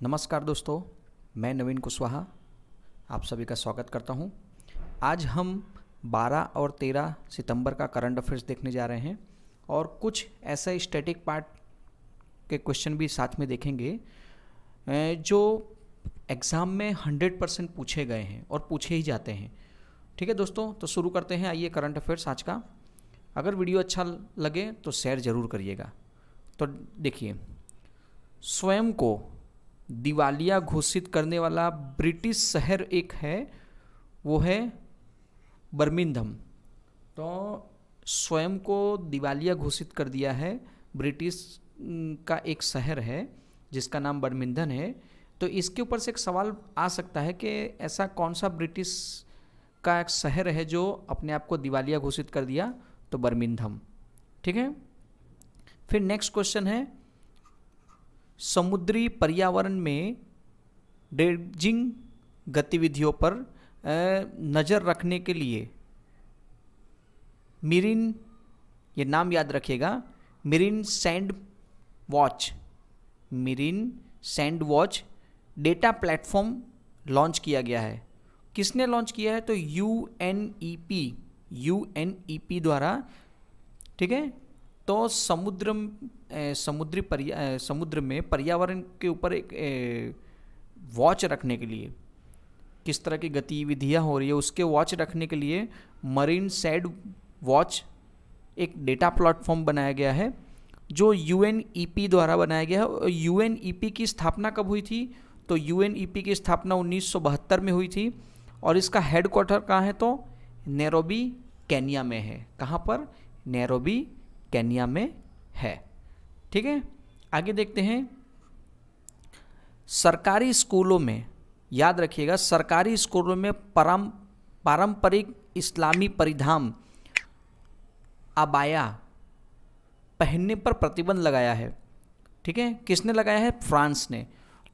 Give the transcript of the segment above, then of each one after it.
नमस्कार दोस्तों, मैं नवीन कुशवाहा आप सभी का स्वागत करता हूं। आज हम 12 और 13 सितंबर का करंट अफेयर्स देखने जा रहे हैं और कुछ ऐसा स्टैटिक पार्ट के क्वेश्चन भी साथ में देखेंगे जो एग्ज़ाम में 100% पूछे गए हैं और पूछे ही जाते हैं। ठीक है दोस्तों, तो शुरू करते हैं। आइए करंट अफेयर्स आज का। अगर वीडियो अच्छा लगे तो शेयर ज़रूर करिएगा। तो देखिए, स्वयं को दिवालिया घोषित करने वाला ब्रिटिश शहर एक है, वो है बर्मिंघम। तो स्वयं को दिवालिया घोषित कर दिया है ब्रिटिश का एक शहर है जिसका नाम बर्मिंघम है। तो इसके ऊपर से एक सवाल आ सकता है कि ऐसा कौन सा ब्रिटिश का एक शहर है जो अपने आप को दिवालिया घोषित कर दिया, तो बर्मिंघम। ठीक है। फिर नेक्स्ट क्वेश्चन है, समुद्री पर्यावरण में ड्रेजिंग गतिविधियों पर नज़र रखने के लिए मेरीन, ये नाम याद रखिएगा, marine sand watch data platform launch किया गया है। किसने लॉन्च किया है? तो यूएनईपी द्वारा। ठीक है। तो समुद्र में पर्यावरण के ऊपर एक वॉच रखने के लिए, किस तरह की गतिविधियां हो रही है उसके वॉच रखने के लिए मरीन सैंड वॉच एक डेटा प्लेटफॉर्म बनाया गया है जो यूएनईपी द्वारा बनाया गया है। यूएनईपी की स्थापना कब हुई थी? तो यूएनईपी की स्थापना 1972 में हुई थी और इसका हेडक्वार्टर कहाँ है? तो नैरोबी केन्या में है। कहाँ पर? नैरोबी केन्या में है। ठीक है। आगे देखते हैं, सरकारी स्कूलों में, याद रखिएगा, सरकारी स्कूलों में पारंपरिक इस्लामी परिधान अबाया पहनने पर प्रतिबंध लगाया है। ठीक है। किसने लगाया है? फ्रांस ने।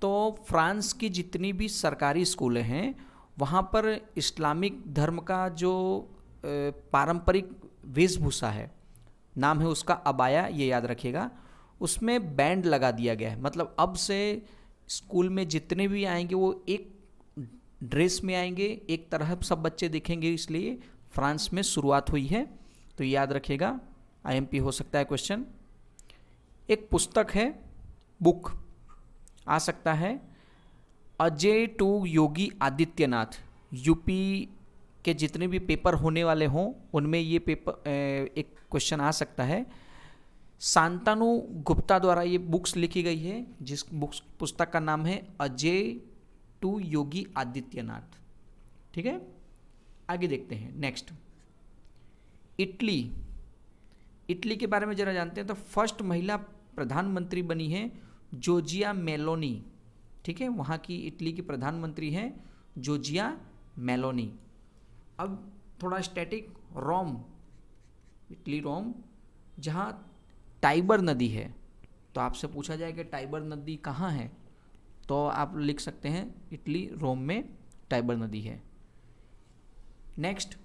तो फ्रांस की जितनी भी सरकारी स्कूलें हैं वहाँ पर इस्लामिक धर्म का जो पारंपरिक वेशभूषा है, नाम है उसका अबाया, ये याद रखिएगा, उसमें बैंड लगा दिया गया है। मतलब अब से स्कूल में जितने भी आएंगे वो एक ड्रेस में आएंगे, एक तरह सब बच्चे दिखेंगे, इसलिए फ्रांस में शुरुआत हुई है। तो याद रखिएगा, आईएमपी हो सकता है क्वेश्चन। एक पुस्तक है, बुक आ सकता है, अजय टू योगी आदित्यनाथ। यूपी के जितने भी पेपर होने वाले हों उनमें ये पेपर एक क्वेश्चन आ सकता है। शांतनु गुप्ता द्वारा ये बुक्स लिखी गई है, जिस पुस्तक का नाम है अजय टू योगी आदित्यनाथ। ठीक है। आगे देखते हैं नेक्स्ट, इटली के बारे में जरा जानते हैं। तो फर्स्ट महिला प्रधानमंत्री बनी है जॉर्जिया मेलोनी। ठीक है। वहाँ की इटली की प्रधानमंत्री हैं जॉर्जिया मेलोनी। अब थोड़ा स्टैटिक, रोम, इटली रोम, जहाँ टाइबर नदी है। तो आपसे पूछा जाए कि टाइबर नदी कहाँ है, तो आप लिख सकते हैं इटली रोम में टाइबर नदी है। नेक्स्ट,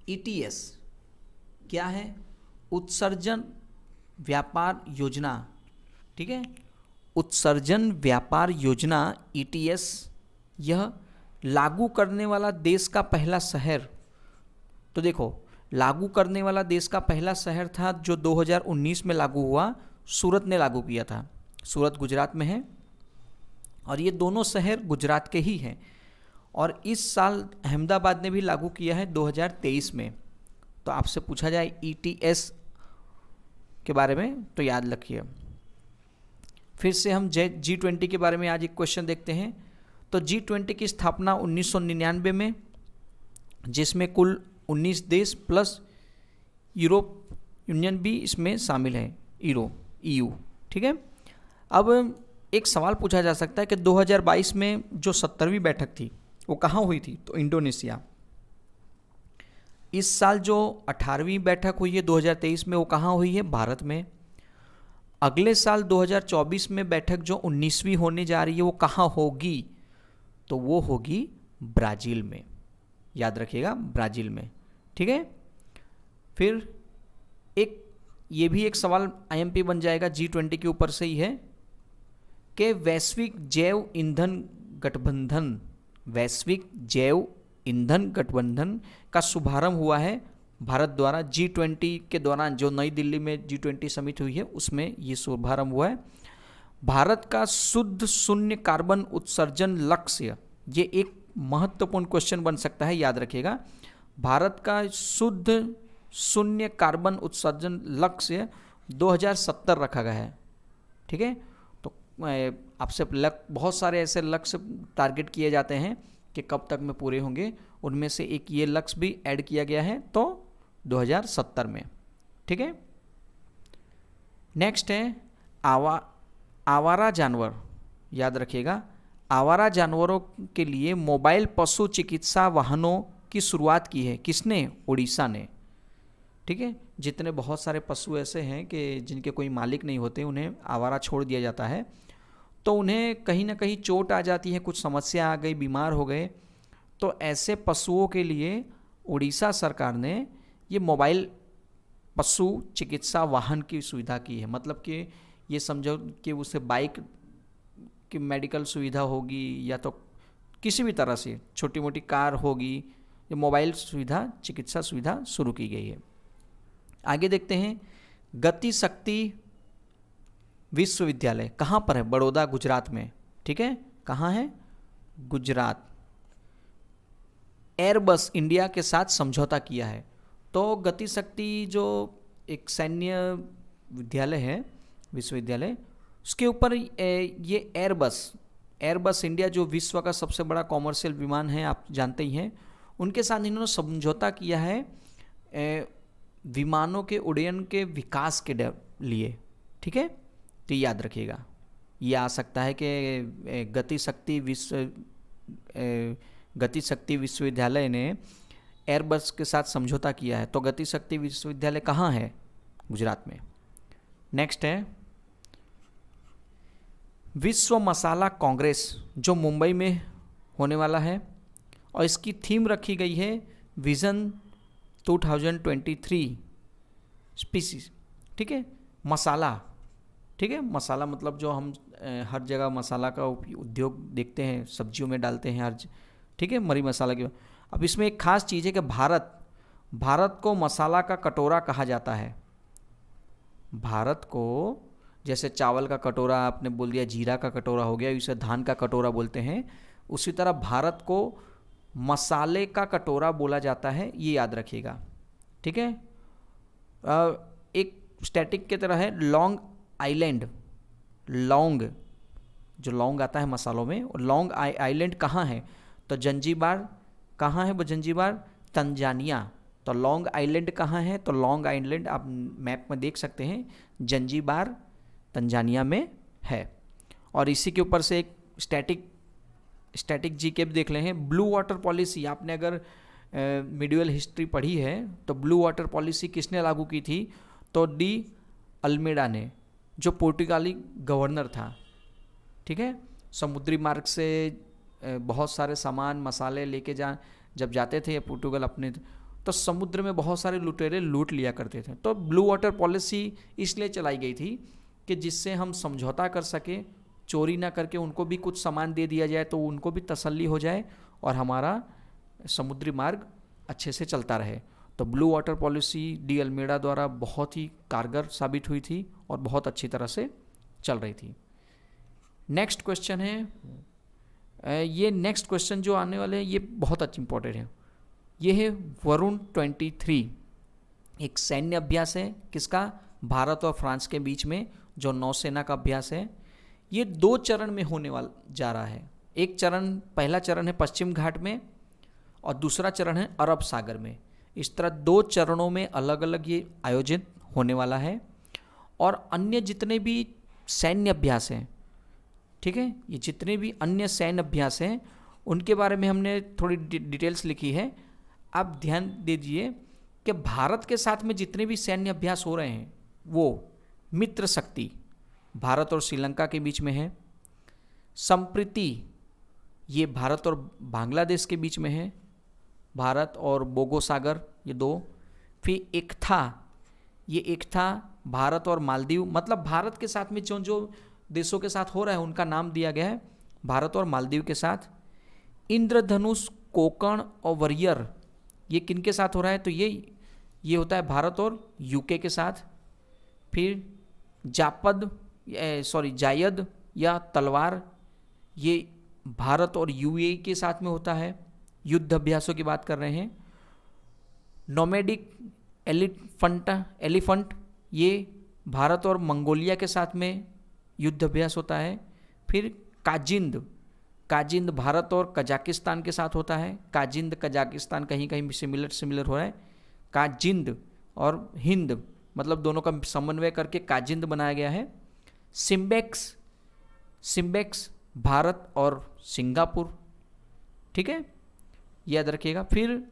ईटीएस क्या है? उत्सर्जन व्यापार योजना। ठीक है। उत्सर्जन व्यापार योजना, ईटीएस, यह लागू करने वाला देश का पहला शहर। तो देखो, लागू करने वाला देश का पहला शहर था जो 2019 में लागू हुआ, सूरत ने लागू किया था। सूरत गुजरात में है और ये दोनों शहर गुजरात के ही हैं। और इस साल अहमदाबाद ने भी लागू किया है 2023 में। तो आपसे पूछा जाए ईटीएस के बारे में तो याद रखिए। फिर से हम G20 के बारे में आज एक क्वेश्चन देखते हैं। तो G20 की स्थापना 1999 में, जिसमें कुल 19 देश प्लस यूरोप यूनियन भी इसमें शामिल है, EU। ठीक है। अब एक सवाल पूछा जा सकता है कि 2022 में जो 70वीं बैठक थी वो कहाँ हुई थी? तो इंडोनेशिया। इस साल जो 18वीं बैठक हुई है 2023 में, वो कहाँ हुई है? भारत में। अगले साल 2024 में बैठक जो 19वीं होने जा रही है वो कहाँ होगी? तो वो होगी ब्राज़ील में। याद रखिएगा, ब्राज़ील में। ठीक है। फिर एक ये भी एक सवाल आईएमपी बन जाएगा, G20 के ऊपर से ही है। के वैश्विक जैव ईंधन गठबंधन का शुभारंभ हुआ है भारत द्वारा G20 के दौरान, जो नई दिल्ली में G20 समिट हुई है उसमें ये शुभारंभ हुआ है। भारत का शुद्ध शून्य कार्बन उत्सर्जन लक्ष्य, ये एक महत्वपूर्ण क्वेश्चन बन सकता है, याद रखिएगा। भारत का शुद्ध शून्य कार्बन उत्सर्जन लक्ष्य 2070 रखा गया है, ठीक है। तो आपसे बहुत सारे ऐसे लक्ष्य टारगेट किए जाते हैं कि कब तक में पूरे होंगे, उनमें से एक ये लक्ष्य भी ऐड किया गया है तो 2070 में, ठीक है। नेक्स्ट है आवारा जानवर, याद रखिएगा। आवारा जानवरों के लिए मोबाइल पशु चिकित्सा वाहनों की शुरुआत की है किसने? उड़ीसा ने, ठीक है। जितने बहुत सारे पशु ऐसे हैं कि जिनके कोई मालिक नहीं होते, उन्हें आवारा छोड़ दिया जाता है, तो उन्हें कहीं ना कहीं चोट आ जाती है, कुछ समस्या आ गई, बीमार हो गए, तो ऐसे पशुओं के लिए उड़ीसा सरकार ने ये मोबाइल पशु चिकित्सा वाहन की सुविधा की है। मतलब कि ये समझो कि उसे बाइक की मेडिकल सुविधा होगी या तो किसी भी तरह से छोटी मोटी कार होगी, ये मोबाइल सुविधा चिकित्सा सुविधा शुरू की गई है। आगे देखते हैं, गति शक्ति विश्वविद्यालय कहाँ पर है? बड़ौदा, गुजरात में, ठीक है। कहाँ है? गुजरात। एयरबस इंडिया के साथ समझौता किया है। तो गति शक्ति जो एक सैन्य विद्यालय है, विश्वविद्यालय, उसके ऊपर ये एयरबस इंडिया जो विश्व का सबसे बड़ा कॉमर्शियल विमान है, आप जानते ही हैं, उनके साथ इन्होंने समझौता किया है विमानों के उड्डयन के विकास के लिए, ठीक है। तो याद रखिएगा, ये आ सकता है कि गति शक्ति विश्वविद्यालय ने एयरबस के साथ समझौता किया है। तो गति शक्ति विश्वविद्यालय कहाँ है? गुजरात में। नेक्स्ट है विश्व मसाला कांग्रेस, जो मुंबई में होने वाला है, और इसकी थीम रखी गई है विजन 2023 स्पीसीज, ठीक है। मसाला, ठीक है। मसाला मतलब जो हम हर जगह मसाला का उद्योग देखते हैं, सब्जियों में डालते हैं हर, ठीक है, मरी मसाला की। अब इसमें एक खास चीज़ है कि भारत को मसाला का कटोरा कहा जाता है। भारत को, जैसे चावल का कटोरा आपने बोल दिया, जीरा का कटोरा हो गया, इसे धान का कटोरा बोलते हैं, उसी तरह भारत को मसाले का कटोरा बोला जाता है, ये याद रखिएगा, ठीक है। एक स्टैटिक की तरह है लॉन्ग आइलैंड, लौंग, जो लौंग आता है मसालों में, लॉन्ग आइलैंड कहाँ है? तो जंजीबार, कहाँ है वो जंजीबार? तंजानिया। तो लॉन्ग आइलैंड कहाँ है? तो लॉन्ग आइलैंड आप मैप में देख सकते हैं, जंजीबार तंजानिया में है। और इसी के ऊपर से एक स्टैटिक जीके भी देख लें हैं। ब्लू वाटर पॉलिसी, आपने अगर मिडिवल हिस्ट्री पढ़ी है तो ब्लू वाटर पॉलिसी किसने लागू की थी? तो डी अल्मेडा ने, जो पुर्तगाली गवर्नर था, ठीक है। समुद्री मार्ग से बहुत सारे सामान मसाले लेके जब जाते थे पुर्तगाल अपने, तो समुद्र में बहुत सारे लुटेरे लूट लिया करते थे। तो ब्लू वाटर पॉलिसी इसलिए चलाई गई थी कि जिससे हम समझौता कर सके, चोरी ना करके उनको भी कुछ सामान दे दिया जाए तो उनको भी तसल्ली हो जाए और हमारा समुद्री मार्ग अच्छे से चलता रहे। तो blue water policy de Almeida द्वारा बहुत ही कारगर साबित हुई थी और बहुत अच्छी तरह से चल रही थी। नेक्स्ट क्वेश्चन है, ये नेक्स्ट क्वेश्चन जो आने वाले हैं ये बहुत अच्छी इंपॉर्टेंट है। ये है वरुण 23, एक सैन्य अभ्यास है, किसका? भारत और फ्रांस के बीच में जो नौसेना का अभ्यास है। ये 2 चरण में होने वाला जा रहा है। एक चरण, पहला चरण है पश्चिम घाट में और दूसरा चरण है अरब सागर में। इस तरह 2 चरणों में अलग अलग ये आयोजित होने वाला है। और अन्य जितने भी सैन्य अभ्यास हैं, ठीक है, ये जितने भी अन्य सैन्य अभ्यास हैं उनके बारे में हमने थोड़ी डिटेल्स लिखी है। आप ध्यान दीजिए कि भारत के साथ में जितने भी सैन्य अभ्यास हो रहे हैं वो मित्र शक्ति भारत और श्रीलंका के बीच में है, संप्रीति ये भारत और बांग्लादेश के बीच में है, भारत और बोगो सागर ये 2, फिर एकथा, ये एकथा भारत और मालदीव, मतलब भारत के साथ में जो देशों के साथ हो रहा है उनका नाम दिया गया है भारत और मालदीव के साथ। इंद्रधनुष, कोकण और वरियर ये किन के साथ हो रहा है, तो ये होता है भारत और यूके के साथ। फिर जायद या तलवार ये भारत और यूएई के साथ में होता है, युद्ध अभ्यासों की बात कर रहे हैं। नोमैडिक एलिफंट ये भारत और मंगोलिया के साथ में युद्ध अभ्यास होता है। फिर काजिंद भारत और कजाकिस्तान के साथ होता है। काजिंद कजाकिस्तान कहीं कहीं सिमिलर हो रहा है। काजिंद और हिंद मतलब दोनों का समन्वय करके काजिंद बनाया गया है। सिम्बेक्स भारत और सिंगापुर, ठीक है, याद रखिएगा। फिर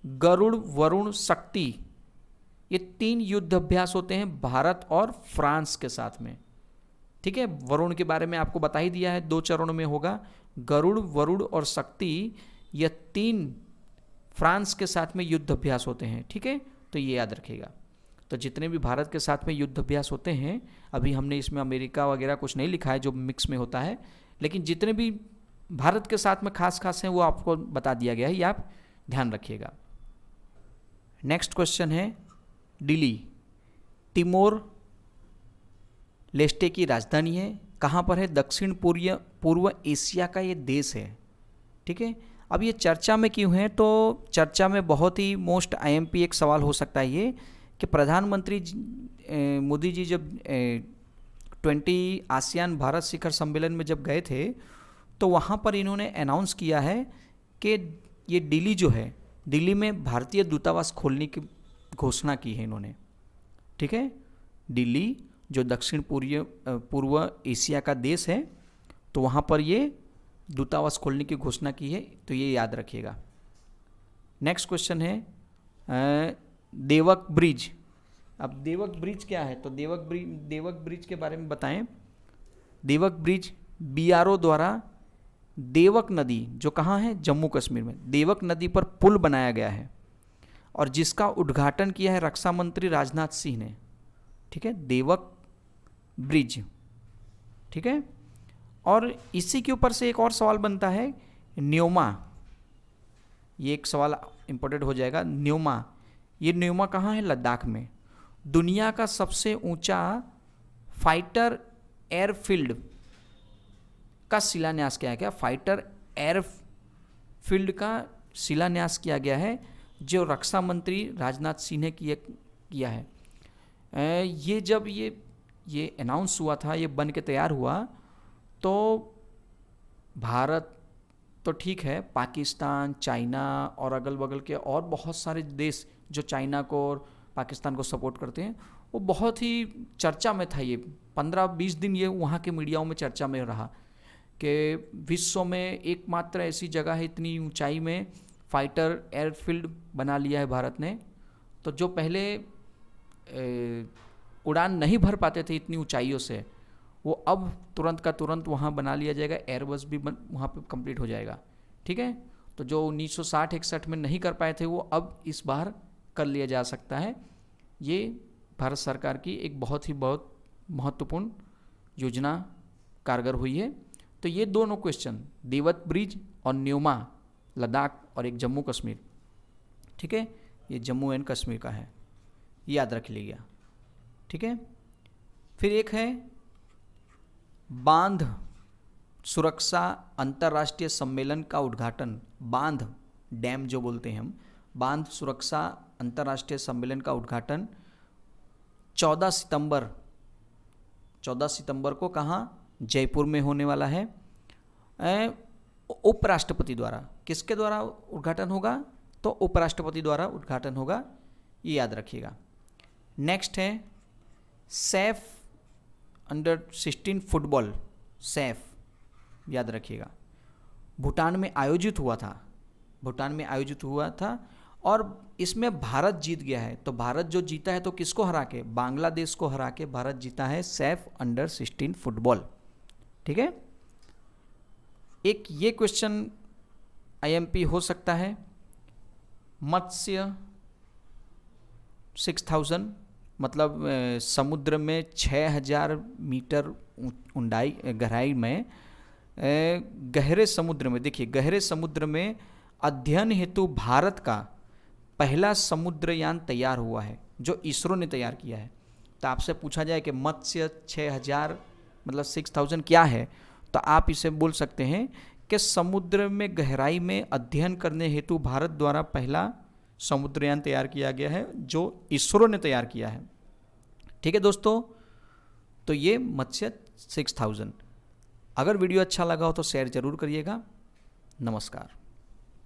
गरुड़, वरुण, शक्ति ये 3 युद्ध अभ्यास होते हैं भारत और फ्रांस के साथ में, ठीक है। वरुण के बारे में आपको बता ही दिया है, 2 चरणों में होगा। गरुड़, वरुण और शक्ति ये 3 फ्रांस के साथ में युद्ध अभ्यास होते हैं, ठीक है, तो ये याद रखिएगा। तो जितने भी भारत के साथ में युद्ध अभ्यास होते हैं, अभी हमने इसमें अमेरिका वगैरह कुछ नहीं लिखा है जो मिक्स में होता है, लेकिन जितने भी भारत के साथ में खास हैं वो आपको बता दिया गया है, ये आप ध्यान रखिएगा। नेक्स्ट क्वेश्चन है डिली, तिमोर लेस्टे की राजधानी है, कहाँ पर है, दक्षिण पूर्व एशिया का ये देश है, ठीक है। अब ये चर्चा में क्यों है, तो चर्चा में बहुत ही मोस्ट आईएमपी एक सवाल हो सकता है ये कि प्रधानमंत्री मोदी जी जब 20 आसियान भारत शिखर सम्मेलन में जब गए थे तो वहाँ पर इन्होंने अनाउंस किया है कि ये दिल्ली जो है, दिल्ली में भारतीय दूतावास खोलने की घोषणा की है इन्होंने, ठीक है। दिल्ली जो दक्षिण पूर्व एशिया का देश है, तो वहाँ पर ये दूतावास खोलने की घोषणा की है, तो ये याद रखिएगा। नेक्स्ट क्वेश्चन है देवक ब्रिज। अब देवक ब्रिज क्या है, तो देवक ब्रिज के बारे में बताएं। देवक ब्रिज बीआरओ द्वारा देवक नदी जो कहाँ है, जम्मू कश्मीर में, देवक नदी पर पुल बनाया गया है और जिसका उद्घाटन किया है रक्षा मंत्री राजनाथ सिंह ने, ठीक है, देवक ब्रिज, ठीक है। और इसी के ऊपर से एक और सवाल बनता है न्योमा, ये एक सवाल इंपॉर्टेंट हो जाएगा। न्योमा, ये न्योमा कहाँ है, लद्दाख में। दुनिया का सबसे ऊंचा फाइटर एयरफील्ड का शिलान्यास किया गया, फाइटर एयरफील्ड का शिलान्यास किया गया है जो रक्षा मंत्री राजनाथ सिंह ने किया है। ये जब ये अनाउंस हुआ था, ये बन के तैयार हुआ, तो भारत तो ठीक है, पाकिस्तान, चाइना और अगल बगल के और बहुत सारे देश जो चाइना को और पाकिस्तान को सपोर्ट करते हैं, वो बहुत ही चर्चा में था। ये 15-20 दिन ये वहाँ के मीडियाओं में चर्चा में रहा कि विश्व में एकमात्र ऐसी जगह है इतनी ऊंचाई में फाइटर एयरफील्ड बना लिया है भारत ने। तो जो पहले उड़ान नहीं भर पाते थे इतनी ऊंचाइयों से, वो अब तुरंत का तुरंत वहाँ बना लिया जाएगा, एयरबस भी वहाँ पे कंप्लीट हो जाएगा, ठीक है। तो जो 1960-61 में नहीं कर पाए थे वो अब इस बार कर लिया जा सकता है। ये भारत सरकार की एक बहुत महत्वपूर्ण योजना कारगर हुई है। तो ये दोनों क्वेश्चन, देवक ब्रिज और न्योमा लद्दाख और एक जम्मू कश्मीर, ठीक है, ये जम्मू एंड कश्मीर का है, याद रख लीजिएगा, ठीक है। फिर एक है बांध सुरक्षा अंतर्राष्ट्रीय सम्मेलन का उद्घाटन, बांध डैम जो बोलते हैं हम, बांध सुरक्षा अंतर्राष्ट्रीय सम्मेलन का उद्घाटन 14 सितंबर को कहाँ, जयपुर में होने वाला है। उपराष्ट्रपति द्वारा, किसके द्वारा उद्घाटन होगा, तो उपराष्ट्रपति द्वारा उद्घाटन होगा, ये याद रखिएगा। नेक्स्ट है सैफ अंडर-16 फुटबॉल, सैफ याद रखिएगा, भूटान में आयोजित हुआ था और इसमें भारत जीत गया है। तो भारत जो जीता है तो किसको हरा के, बांग्लादेश को हरा के भारत जीता है सैफ अंडर-16 फुटबॉल, ठीक है। एक ये क्वेश्चन आईएमपी हो सकता है, मत्स्य 6000 मतलब समुद्र में 6000 मीटर ऊंचाई गहराई में गहरे समुद्र में, देखिए गहरे समुद्र में अध्ययन हेतु भारत का पहला समुद्रयान तैयार हुआ है जो इसरो ने तैयार किया है। तो आपसे पूछा जाए कि मत्स्य 6000 मतलब 6000 क्या है, तो आप इसे बोल सकते हैं कि समुद्र में गहराई में अध्ययन करने हेतु भारत द्वारा पहला समुद्रयान तैयार किया गया है जो इसरो ने तैयार किया है। ठीक है दोस्तों, तो ये मत्स्य 6000। अगर वीडियो अच्छा लगा हो तो शेयर जरूर करिएगा। नमस्कार।